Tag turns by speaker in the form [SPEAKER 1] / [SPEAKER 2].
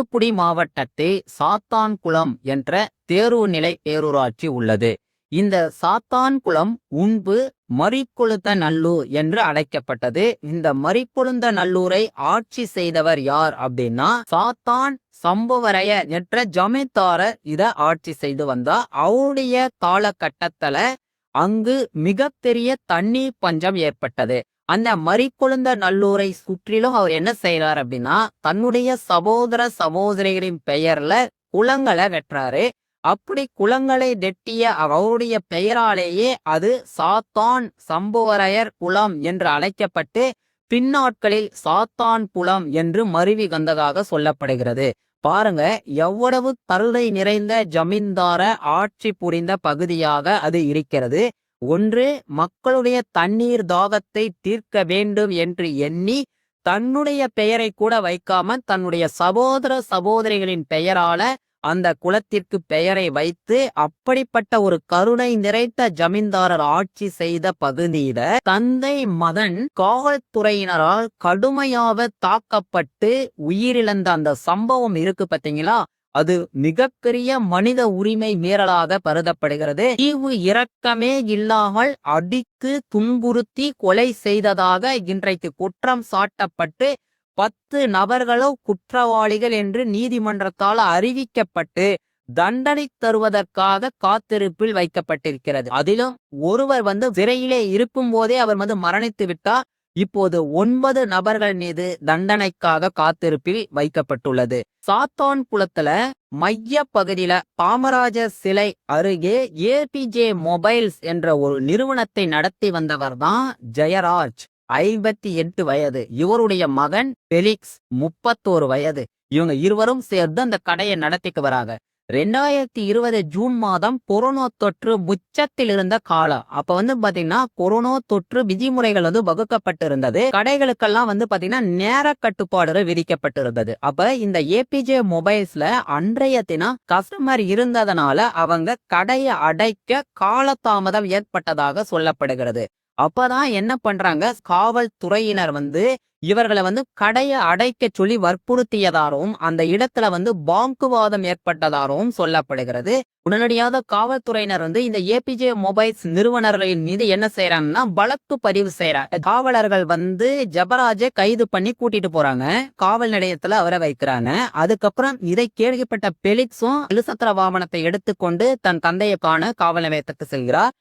[SPEAKER 1] தூத்துக்குடி மாவட்டத்தில் சாத்தான்குளம் என்ற தேர்வுநிலை பேரூராட்சி உள்ளது. இந்த சாத்தான்குளம் முன்பு மரிக்கொழுந்தநல்லூர் என்று அழைக்கப்பட்டது. இந்த மரிக்கொழுந்தநல்லூரை ஆட்சி செய்தவர் யார் அப்படின்னா சாத்தான் சம்புவரைய என்ற ஜமீன்தாரர் இத ஆட்சி செய்து வந்தா. அவருடைய காலகட்டத்துல அங்கு மிகப்பெரிய தண்ணீர் பஞ்சம் ஏற்பட்டது. அந்த மரிக்கொழுந்தநல்லூரை சுற்றிலும் அவர் என்ன செய்யறார் அப்படின்னா தன்னுடைய சகோதர சகோதரிகளின் பெயர்ல குளங்களை வெட்டுறாரு. அப்படி குளங்களை வெட்டிய அவருடைய பெயராலேயே அது சாத்தான் சம்புவரையர் குளம் என்று அழைக்கப்பட்டு பின்னாட்களில் சாத்தான் குளம் என்று மருவி வந்ததாக சொல்லப்படுகிறது. பாருங்க, எவ்வளவு கருணை நிறைந்த ஜமீன்தார ஆட்சி புரிந்த பகுதியாக அது இருக்கிறது. ஒன்று, மக்களுடைய தண்ணீர் தாகத்தை தீர்க்க வேண்டும் என்று எண்ணி தன்னுடைய பெயரை கூட வைக்காம தன்னுடைய சகோதர சகோதரிகளின் பெயரால அந்த குலத்திற்கு பெயரை வைத்து அப்படிப்பட்ட ஒரு கருணை நிறைந்த ஜமீன்தாரர் ஆட்சி செய்த பகுதியில தந்தை மகன் காவல்துறையினரால் கடுமையாக தாக்கப்பட்டு உயிரிழந்த அந்த சம்பவம் இருக்கு பாத்தீங்களா? அது மிகப்பெரிய மனித உரிமை மீறலாக கருதப்படுகிறது. ஈவு இரக்கமே இல்லாமல் அடித்து துன்புறுத்தி கொலை செய்ததாக இன்றைக்கு குற்றம் சாட்டப்பட்டு 10 நபர்களோ குற்றவாளிகள் என்று நீதிமன்றத்தால் அறிவிக்கப்பட்டு தண்டனை தருவதற்காக காத்திருப்பில் வைக்கப்பட்டிருக்கிறது. அதிலும் ஒருவர் சிறையிலே இருக்கும் போதே அவர் மரணித்து விட்டார். இப்போது 9 நபர்கள் மீது தண்டனைக்காக காத்திருப்பில் வைக்கப்பட்டுள்ளது. சாத்தான் குளத்துல மைய பகுதியில காமராஜர் சிலை அருகே ஏபிஜே மொபைல்ஸ் என்ற ஒரு நிறுவனத்தை நடத்தி வந்தவர் தான் ஜெயராஜ், 58 வயது. இவருடைய மகன் பெலிக்ஸ், 31 வயது. இவங்க இருவரும் சேர்ந்து அந்த கடையை நடத்திக்கு வராங்க. 2020 ஜூன் மாதம் கொரோனா தொற்று உச்சத்தில் இருந்த காலம். அப்ப பாத்தீங்கன்னா கொரோனா தொற்று விதிமுறைகள் வகுக்கப்பட்டிருந்தது. கடைகளுக்கெல்லாம் பாத்தீங்கன்னா நேர கட்டுப்பாடுகள் விதிக்கப்பட்டிருந்தது. அப்ப இந்த ஏபிஜே மொபைல்ஸ்ல அன்றைய தினம் கஸ்டமர் இருந்ததனால அவங்க கடையை அடைக்க காலதாமதம் ஏற்பட்டதாக சொல்லப்படுகிறது. அப்பதான் என்ன பண்றாங்க, காவல்துறையினர் இவர்களை கடையை அடைக்க சொல்லி வற்புறுத்தியதாகவும் அந்த இடத்துல வாக்குவாதம் ஏற்பட்டதாகவும் சொல்லப்படுகிறது. உடனடியாக காவல்துறையினர் இந்த ஏபிஜே மொபைல்ஸ் நிறுவனர்களின் மீது என்ன செய்யறாங்கன்னா வழக்கு பதிவு செய்யறாங்க. காவலர்கள் ஜெயராஜை கைது பண்ணி கூட்டிட்டு போறாங்க. காவல் நிலையத்துல அவரை வைக்கிறாங்க. அதுக்கப்புறம் இதை கேள்விப்பட்ட பெலிக்ஸும் இருசக்கர வாகனத்தை எடுத்துக்கொண்டு தன் தந்தையை காண காவல் நிலையத்துக்கு செல்கிறார்.